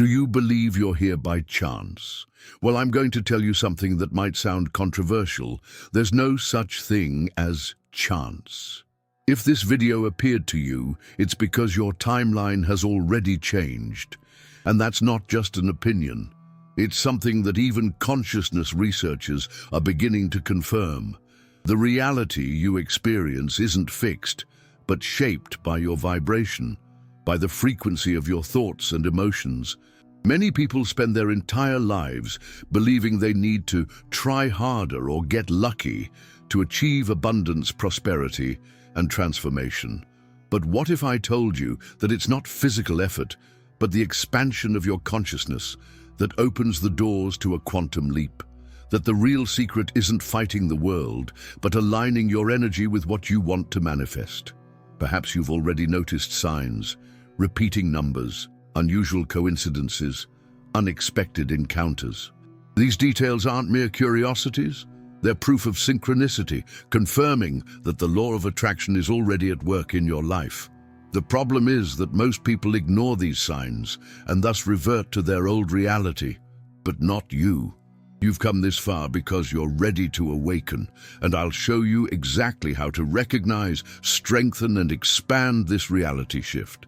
Do you believe you're here by chance? Well, I'm going to tell you something that might sound controversial. There's no such thing as chance. If this video appeared to you, it's because your timeline has already changed. And that's not just an opinion. It's something that even consciousness researchers are beginning to confirm. The reality you experience isn't fixed, but shaped by your vibration, by the frequency of your thoughts and emotions. Many people spend their entire lives believing they need to try harder or get lucky to achieve abundance, prosperity, and transformation. But what if I told you that it's not physical effort, but the expansion of your consciousness that opens the doors to a quantum leap? That the real secret isn't fighting the world, but aligning your energy with what you want to manifest. Perhaps you've already noticed signs, repeating numbers, unusual coincidences, unexpected encounters. These details aren't mere curiosities. They're proof of synchronicity, confirming that the law of attraction is already at work in your life. The problem is that most people ignore these signs and thus revert to their old reality. But not you. You've come this far because you're ready to awaken, and I'll show you exactly how to recognize, strengthen, and expand this reality shift.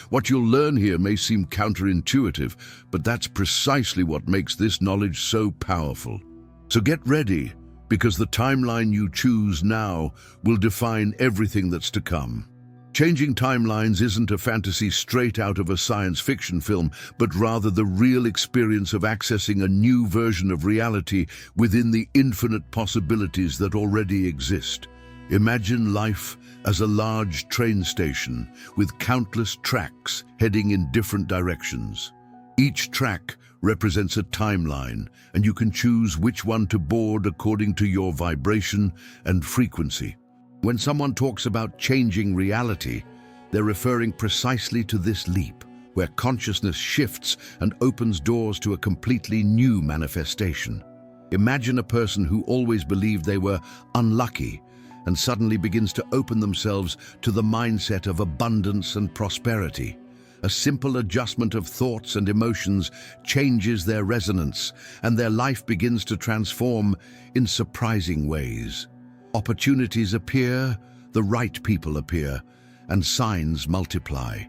What you'll learn here may seem counterintuitive, but that's precisely what makes this knowledge so powerful. So get ready, because the timeline you choose now will define everything that's to come. Changing timelines isn't a fantasy straight out of a science fiction film, but rather the real experience of accessing a new version of reality within the infinite possibilities that already exist. Imagine life as a large train station with countless tracks heading in different directions. Each track represents a timeline, and you can choose which one to board according to your vibration and frequency. When someone talks about changing reality, they're referring precisely to this leap, where consciousness shifts and opens doors to a completely new manifestation. Imagine a person who always believed they were unlucky and suddenly begins to open themselves to the mindset of abundance and prosperity. A simple adjustment of thoughts and emotions changes their resonance, and their life begins to transform in surprising ways. Opportunities appear, the right people appear, and signs multiply.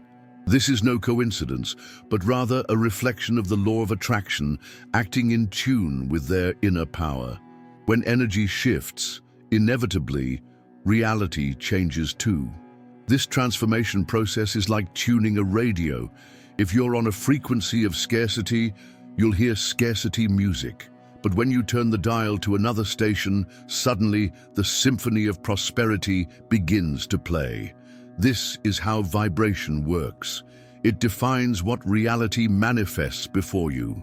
This is no coincidence, but rather a reflection of the law of attraction acting in tune with their inner power. When energy shifts, inevitably, reality changes too. This transformation process is like tuning a radio. If you're on a frequency of scarcity, you'll hear scarcity music. But when you turn the dial to another station, suddenly the symphony of prosperity begins to play. This is how vibration works. It defines what reality manifests before you.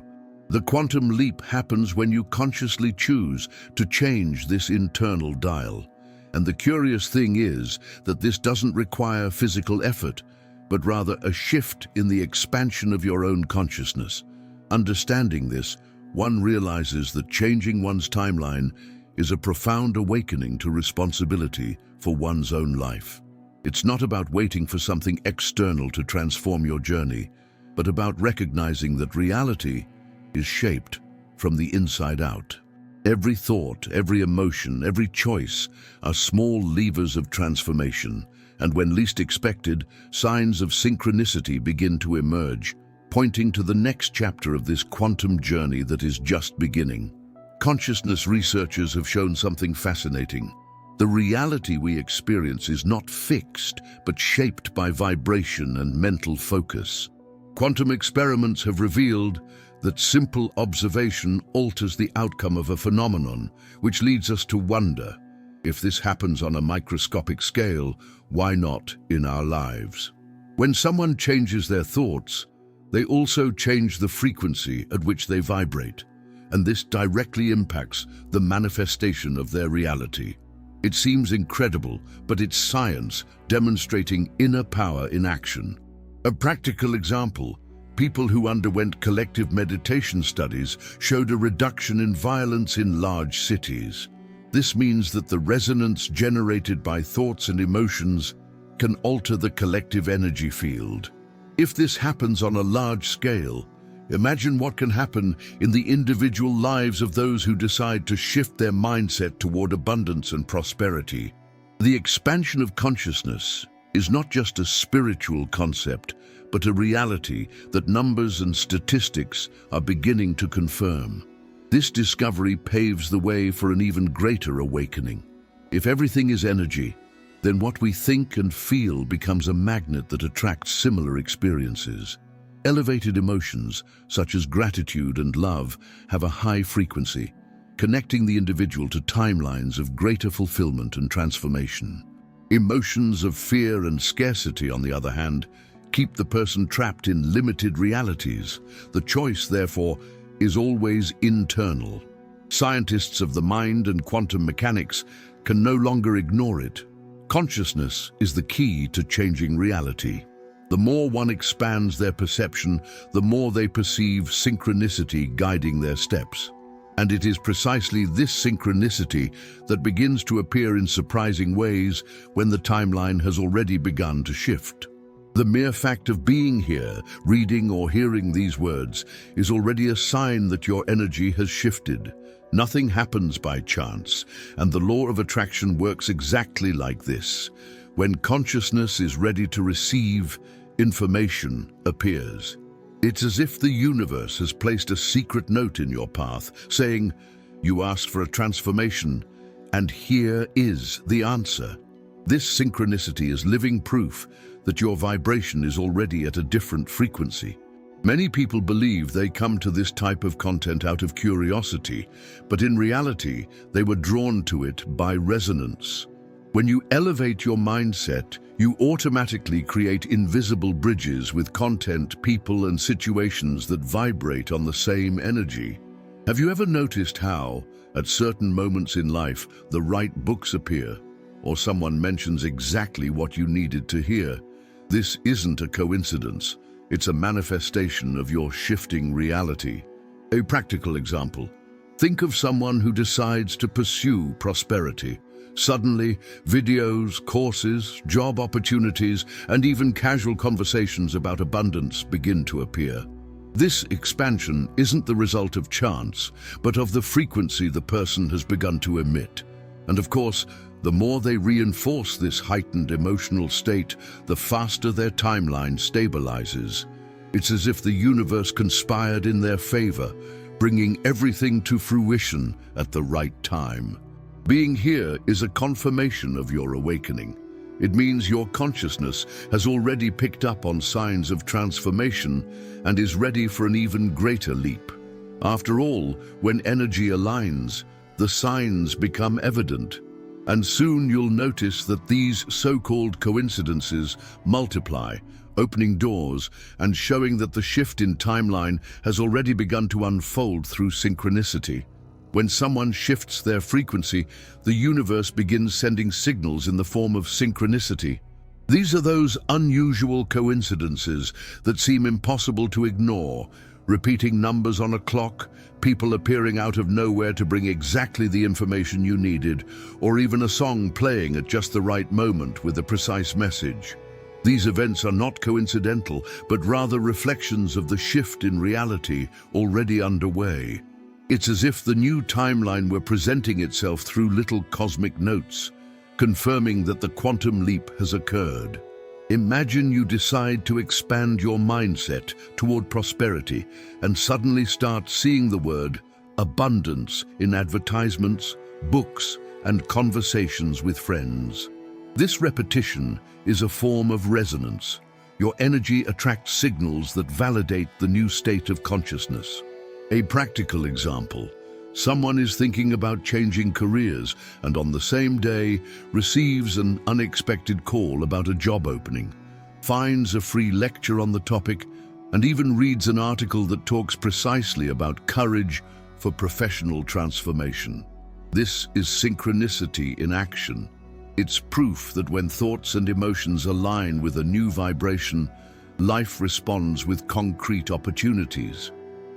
The quantum leap happens when you consciously choose to change this internal dial. And the curious thing is that this doesn't require physical effort, but rather a shift in the expansion of your own consciousness. Understanding this, one realizes that changing one's timeline is a profound awakening to responsibility for one's own life. It's not about waiting for something external to transform your journey, but about recognizing that reality is shaped from the inside out. Every thought, every emotion, every choice are small levers of transformation, and when least expected, signs of synchronicity begin to emerge, pointing to the next chapter of this quantum journey that is just beginning. Consciousness researchers have shown something fascinating. The reality we experience is not fixed, but shaped by vibration and mental focus. Quantum experiments have revealed that simple observation alters the outcome of a phenomenon, which leads us to wonder, if this happens on a microscopic scale, why not in our lives? When someone changes their thoughts, they also change the frequency at which they vibrate, and this directly impacts the manifestation of their reality. It seems incredible, but it's science demonstrating inner power in action. A practical example: people who underwent collective meditation studies showed a reduction in violence in large cities. This means that the resonance generated by thoughts and emotions can alter the collective energy field. If this happens on a large scale, Imagine what can happen in the individual lives of those who decide to shift their mindset toward abundance and prosperity. The expansion of consciousness is not just a spiritual concept, but a reality that numbers and statistics are beginning to confirm. This discovery paves the way for an even greater awakening. If everything is energy, then what we think and feel becomes a magnet that attracts similar experiences. Elevated emotions, such as gratitude and love, have a high frequency, connecting the individual to timelines of greater fulfillment and transformation. Emotions of fear and scarcity, on the other hand, keep the person trapped in limited realities. The choice, therefore, is always internal. Scientists of the mind and quantum mechanics can no longer ignore it. Consciousness is the key to changing reality. The more one expands their perception, the more they perceive synchronicity guiding their steps. And it is precisely this synchronicity that begins to appear in surprising ways when the timeline has already begun to shift. The mere fact of being here, reading or hearing these words, is already a sign that your energy has shifted. Nothing happens by chance, and the law of attraction works exactly like this. When consciousness is ready to receive, information appears. It's as if the universe has placed a secret note in your path, saying, "You asked for a transformation, and here is the answer." This synchronicity is living proof that your vibration is already at a different frequency. Many people believe they come to this type of content out of curiosity, but in reality, they were drawn to it by resonance. When you elevate your mindset, you automatically create invisible bridges with content, people, and situations that vibrate on the same energy. Have you ever noticed how, at certain moments in life, the right books appear, or someone mentions exactly what you needed to hear? This isn't a coincidence. It's a manifestation of your shifting reality. A practical example. Think of someone who decides to pursue prosperity. Suddenly, videos, courses, job opportunities, and even casual conversations about abundance begin to appear. This expansion isn't the result of chance, but of the frequency the person has begun to emit. And of course, the more they reinforce this heightened emotional state, the faster their timeline stabilizes. It's as if the universe conspired in their favor, bringing everything to fruition at the right time. Being here is a confirmation of your awakening. It means your consciousness has already picked up on signs of transformation and is ready for an even greater leap. After all, when energy aligns, the signs become evident. And soon you'll notice that these so-called coincidences multiply, opening doors and showing that the shift in timeline has already begun to unfold through synchronicity. When someone shifts their frequency, the universe begins sending signals in the form of synchronicity. These are those unusual coincidences that seem impossible to ignore. Repeating numbers on a clock, people appearing out of nowhere to bring exactly the information you needed, or even a song playing at just the right moment with a precise message. These events are not coincidental, but rather reflections of the shift in reality already underway. It's as if the new timeline were presenting itself through little cosmic notes, confirming that the quantum leap has occurred. Imagine you decide to expand your mindset toward prosperity and suddenly start seeing the word abundance in advertisements, books, and conversations with friends. This repetition is a form of resonance. Your energy attracts signals that validate the new state of consciousness. A practical example. Someone is thinking about changing careers and on the same day receives an unexpected call about a job opening, finds a free lecture on the topic, and even reads an article that talks precisely about courage for professional transformation. This is synchronicity in action. It's proof that when thoughts and emotions align with a new vibration, life responds with concrete opportunities.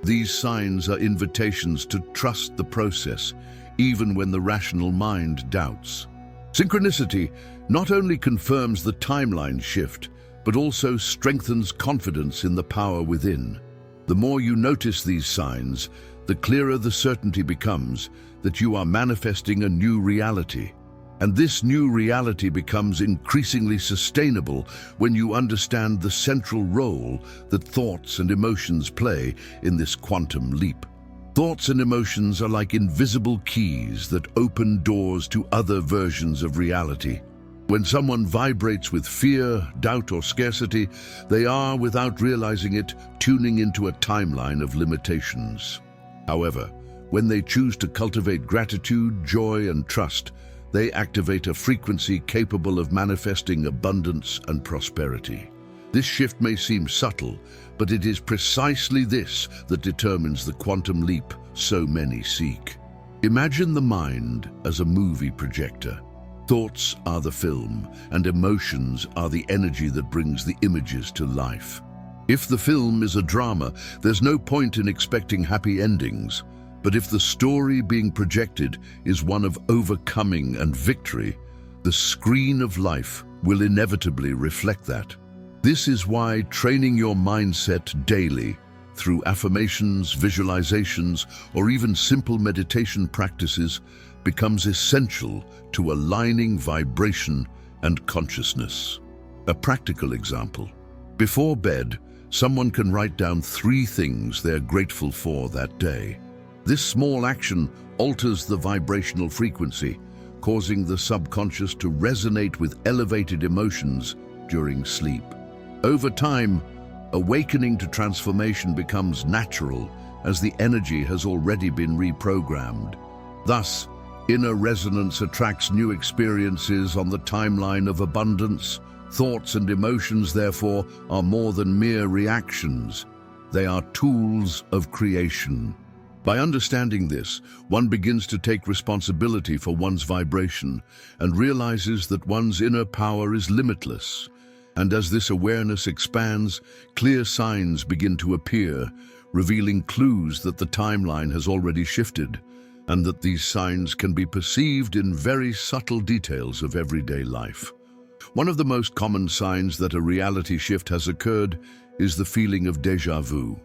These signs are invitations to trust the process, even when the rational mind doubts. Synchronicity not only confirms the timeline shift, but also strengthens confidence in the power within. The more you notice these signs, the clearer the certainty becomes that you are manifesting a new reality. And this new reality becomes increasingly sustainable when you understand the central role that thoughts and emotions play in this quantum leap. Thoughts and emotions are like invisible keys that open doors to other versions of reality. When someone vibrates with fear, doubt, or scarcity, they are, without realizing it, tuning into a timeline of limitations. However, when they choose to cultivate gratitude, joy, and trust, they activate a frequency capable of manifesting abundance and prosperity. This shift may seem subtle, but it is precisely this that determines the quantum leap so many seek. Imagine the mind as a movie projector. Thoughts are the film, and emotions are the energy that brings the images to life. If the film is a drama, there's no point in expecting happy endings. But if the story being projected is one of overcoming and victory, the screen of life will inevitably reflect that. This is why training your mindset daily, through affirmations, visualizations, or even simple meditation practices, becomes essential to aligning vibration and consciousness. A practical example. Before bed, someone can write down 3 things they're grateful for that day. This small action alters the vibrational frequency, causing the subconscious to resonate with elevated emotions during sleep. Over time, awakening to transformation becomes natural as the energy has already been reprogrammed. Thus, inner resonance attracts new experiences on the timeline of abundance. Thoughts and emotions, therefore, are more than mere reactions. They are tools of creation. By understanding this, one begins to take responsibility for one's vibration and realizes that one's inner power is limitless. And as this awareness expands, clear signs begin to appear, revealing clues that the timeline has already shifted, and that these signs can be perceived in very subtle details of everyday life. One of the most common signs that a reality shift has occurred is the feeling of déjà vu.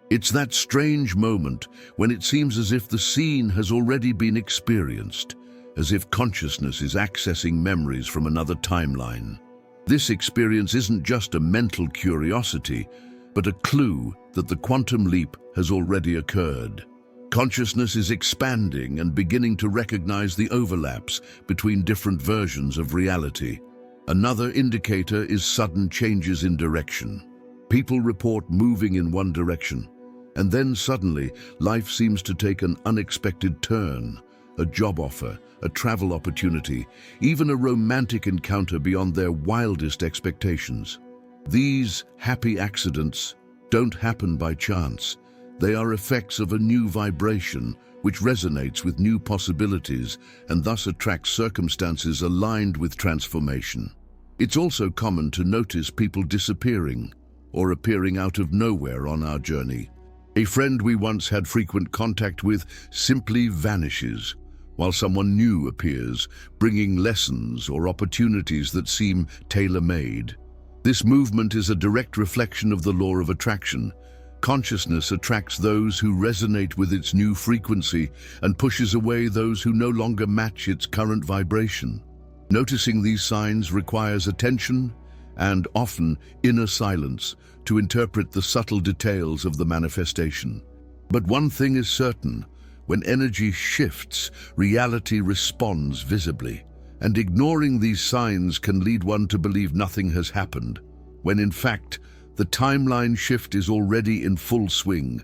It's that strange moment when it seems as if the scene has already been experienced, as if consciousness is accessing memories from another timeline. This experience isn't just a mental curiosity, but a clue that the quantum leap has already occurred. Consciousness is expanding and beginning to recognize the overlaps between different versions of reality. Another indicator is sudden changes in direction. People report moving in one direction, and then suddenly, life seems to take an unexpected turn. A job offer, a travel opportunity, even a romantic encounter beyond their wildest expectations. These happy accidents don't happen by chance. They are effects of a new vibration, which resonates with new possibilities and thus attracts circumstances aligned with transformation. It's also common to notice people disappearing or appearing out of nowhere on our journey. A friend we once had frequent contact with simply vanishes, while someone new appears, bringing lessons or opportunities that seem tailor-made. This movement is a direct reflection of the law of attraction. Consciousness attracts those who resonate with its new frequency and pushes away those who no longer match its current vibration. Noticing these signs requires attention and often inner silence to interpret the subtle details of the manifestation. But one thing is certain: when energy shifts, reality responds visibly, and ignoring these signs can lead one to believe nothing has happened, when in fact, the timeline shift is already in full swing,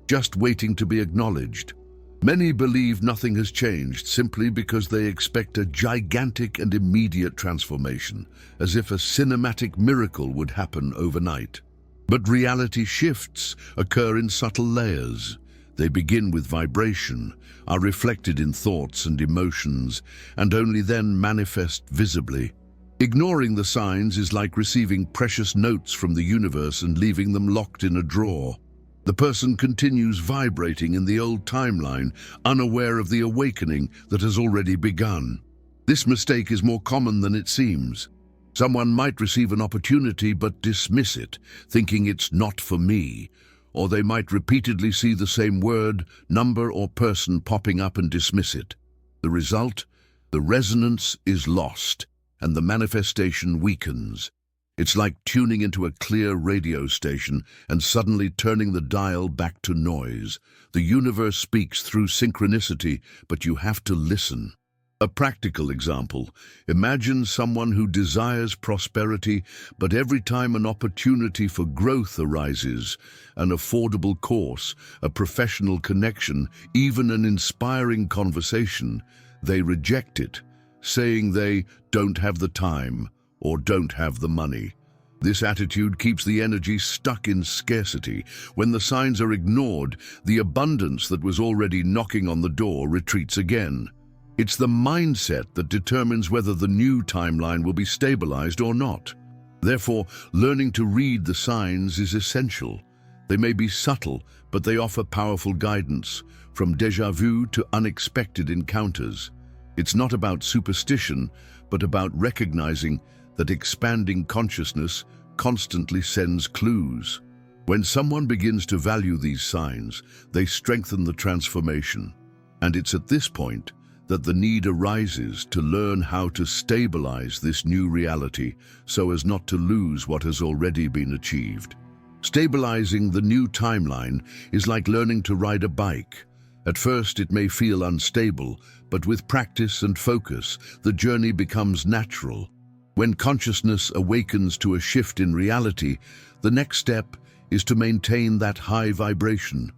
just waiting to be acknowledged. Many believe nothing has changed simply because they expect a gigantic and immediate transformation, as if a cinematic miracle would happen overnight. But reality shifts occur in subtle layers. They begin with vibration, are reflected in thoughts and emotions, and only then manifest visibly. Ignoring the signs is like receiving precious notes from the universe and leaving them locked in a drawer. The person continues vibrating in the old timeline, unaware of the awakening that has already begun. This mistake is more common than it seems. Someone might receive an opportunity but dismiss it, thinking it's not for me, or they might repeatedly see the same word, number, or person popping up and dismiss it. The result? The resonance is lost, and the manifestation weakens. It's like tuning into a clear radio station and suddenly turning the dial back to noise. The universe speaks through synchronicity, but you have to listen. A practical example: imagine someone who desires prosperity, but every time an opportunity for growth arises, an affordable course, a professional connection, even an inspiring conversation, they reject it, saying they don't have the time or don't have the money. This attitude keeps the energy stuck in scarcity. When the signs are ignored, the abundance that was already knocking on the door retreats again. It's the mindset that determines whether the new timeline will be stabilized or not. Therefore, learning to read the signs is essential. They may be subtle, but they offer powerful guidance, from déjà vu to unexpected encounters. It's not about superstition, but about recognizing that expanding consciousness constantly sends clues. When someone begins to value these signs, they strengthen the transformation. And it's at this point that the need arises to learn how to stabilize this new reality so as not to lose what has already been achieved. Stabilizing the new timeline is like learning to ride a bike. At first it may feel unstable, but with practice and focus, the journey becomes natural. When consciousness awakens to a shift in reality, the next step is to maintain that high vibration.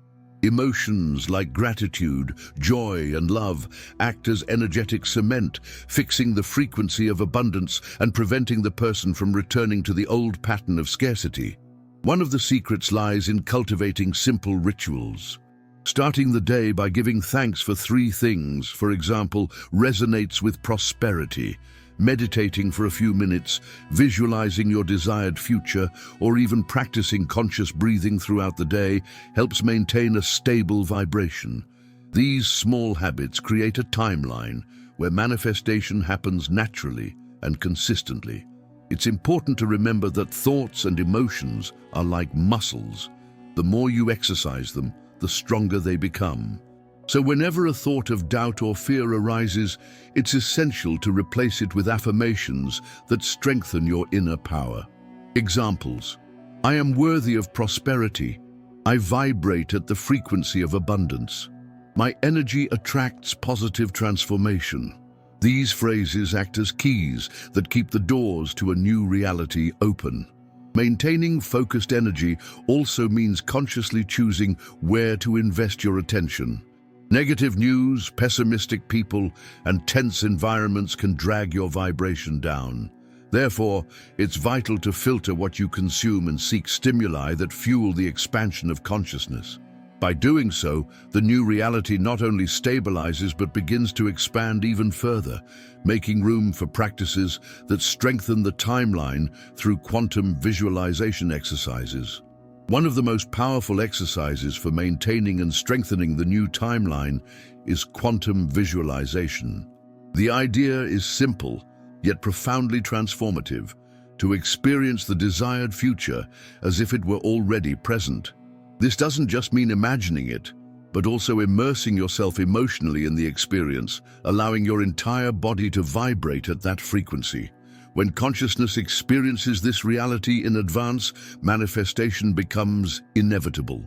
Emotions like gratitude, joy, and love act as energetic cement, fixing the frequency of abundance and preventing the person from returning to the old pattern of scarcity. One of the secrets lies in cultivating simple rituals. Starting the day by giving thanks for 3 things, for example, resonates with prosperity. Meditating for a few minutes, visualizing your desired future, or even practicing conscious breathing throughout the day helps maintain a stable vibration. These small habits create a timeline where manifestation happens naturally and consistently. It's important to remember that thoughts and emotions are like muscles. The more you exercise them, the stronger they become. So whenever a thought of doubt or fear arises, it's essential to replace it with affirmations that strengthen your inner power. Examples: I am worthy of prosperity. I vibrate at the frequency of abundance. My energy attracts positive transformation. These phrases act as keys that keep the doors to a new reality open. Maintaining focused energy also means consciously choosing where to invest your attention. Negative news, pessimistic people, and tense environments can drag your vibration down. Therefore, it's vital to filter what you consume and seek stimuli that fuel the expansion of consciousness. By doing so, the new reality not only stabilizes but begins to expand even further, making room for practices that strengthen the timeline through quantum visualization exercises. One of the most powerful exercises for maintaining and strengthening the new timeline is quantum visualization. The idea is simple, yet profoundly transformative: to experience the desired future as if it were already present. This doesn't just mean imagining it, but also immersing yourself emotionally in the experience, allowing your entire body to vibrate at that frequency. When consciousness experiences this reality in advance, manifestation becomes inevitable.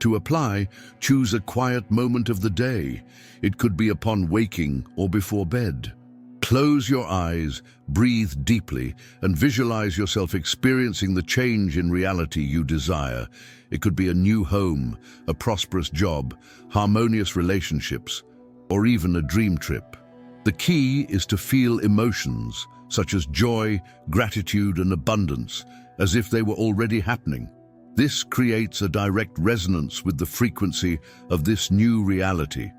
To apply, choose a quiet moment of the day. It could be upon waking or before bed. Close your eyes, breathe deeply, and visualize yourself experiencing the change in reality you desire. It could be a new home, a prosperous job, harmonious relationships, or even a dream trip. The key is to feel emotions such as joy, gratitude, and abundance, as if they were already happening. This creates a direct resonance with the frequency of this new reality.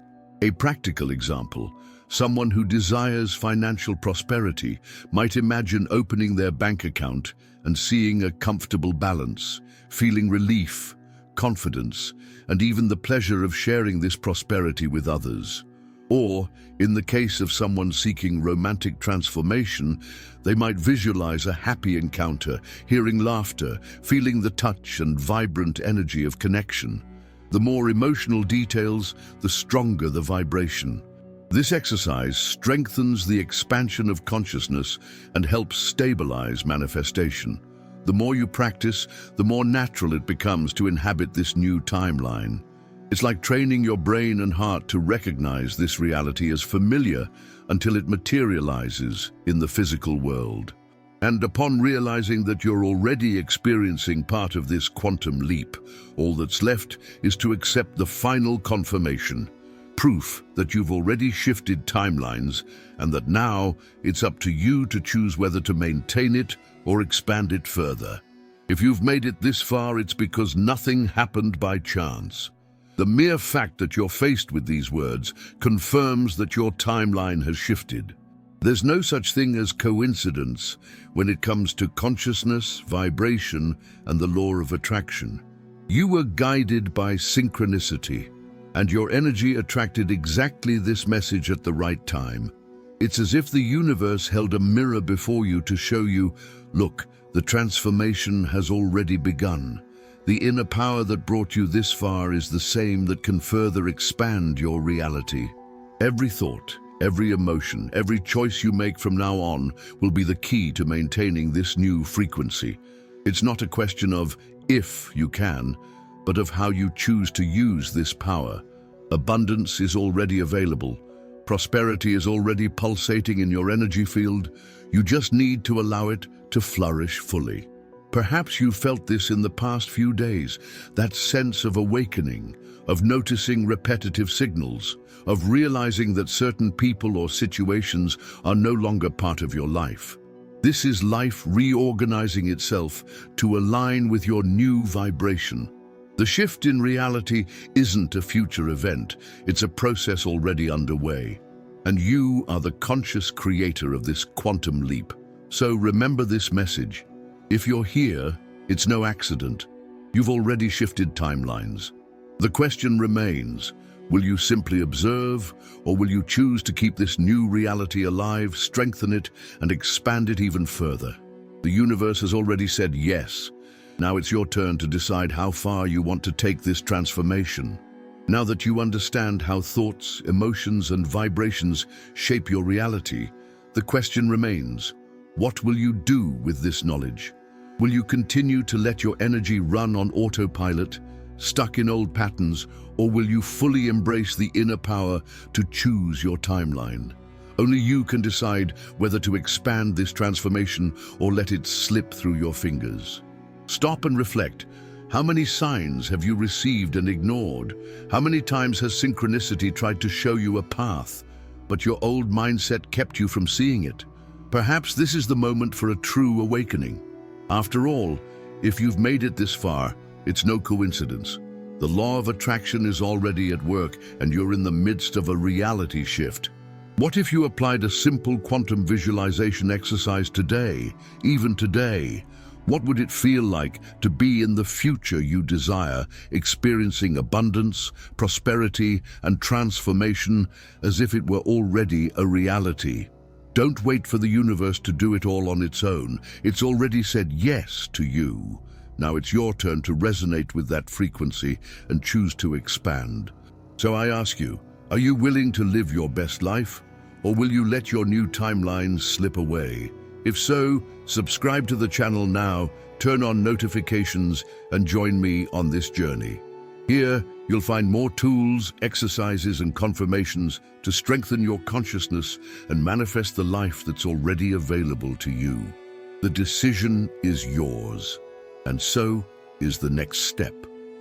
A practical example: someone who desires financial prosperity might imagine opening their bank account and seeing a comfortable balance, feeling relief, confidence, and even the pleasure of sharing this prosperity with others. Or, in the case of someone seeking romantic transformation, they might visualize a happy encounter, hearing laughter, feeling the touch and vibrant energy of connection. The more emotional details, the stronger the vibration. This exercise strengthens the expansion of consciousness and helps stabilize manifestation. The more you practice, the more natural it becomes to inhabit this new timeline. It's like training your brain and heart to recognize this reality as familiar until it materializes in the physical world. And upon realizing that you're already experiencing part of this quantum leap, all that's left is to accept the final confirmation. Proof that you've already shifted timelines and that now it's up to you to choose whether to maintain it or expand it further. If you've made it this far, it's because nothing happened by chance. The mere fact that you're faced with these words confirms that your timeline has shifted. There's no such thing as coincidence when it comes to consciousness, vibration, and the law of attraction. You were guided by synchronicity, and your energy attracted exactly this message at the right time. It's as if the universe held a mirror before you to show you, look, the transformation has already begun. The inner power that brought you this far is the same that can further expand your reality. Every thought, every emotion, every choice you make from now on will be the key to maintaining this new frequency. It's not a question of if you can, but of how you choose to use this power. Abundance is already available. Prosperity is already pulsating in your energy field. You just need to allow it to flourish fully. Perhaps you felt this in the past few days, that sense of awakening, of noticing repetitive signals, of realizing that certain people or situations are no longer part of your life. This is life reorganizing itself to align with your new vibration. The shift in reality isn't a future event, it's a process already underway. And you are the conscious creator of this quantum leap. So remember this message. If you're here, it's no accident. You've already shifted timelines. The question remains, will you simply observe, or will you choose to keep this new reality alive, strengthen it, and expand it even further? The universe has already said yes. Now it's your turn to decide how far you want to take this transformation. Now that you understand how thoughts, emotions, and vibrations shape your reality, the question remains, what will you do with this knowledge? Will you continue to let your energy run on autopilot, stuck in old patterns, or will you fully embrace the inner power to choose your timeline? Only you can decide whether to expand this transformation or let it slip through your fingers. Stop and reflect. How many signs have you received and ignored? How many times has synchronicity tried to show you a path, but your old mindset kept you from seeing it? Perhaps this is the moment for a true awakening. After all, if you've made it this far, it's no coincidence. The law of attraction is already at work, and you're in the midst of a reality shift. What if you applied a simple quantum visualization exercise today, even today? What would it feel like to be in the future you desire, experiencing abundance, prosperity, and transformation as if it were already a reality? Don't wait for the universe to do it all on its own. It's already said yes to you. Now it's your turn to resonate with that frequency and choose to expand. So I ask you, are you willing to live your best life? Or will you let your new timeline slip away? If so, subscribe to the channel now, turn on notifications, and join me on this journey. Here, you'll find more tools, exercises, and confirmations to strengthen your consciousness and manifest the life that's already available to you. The decision is yours, and so is the next step.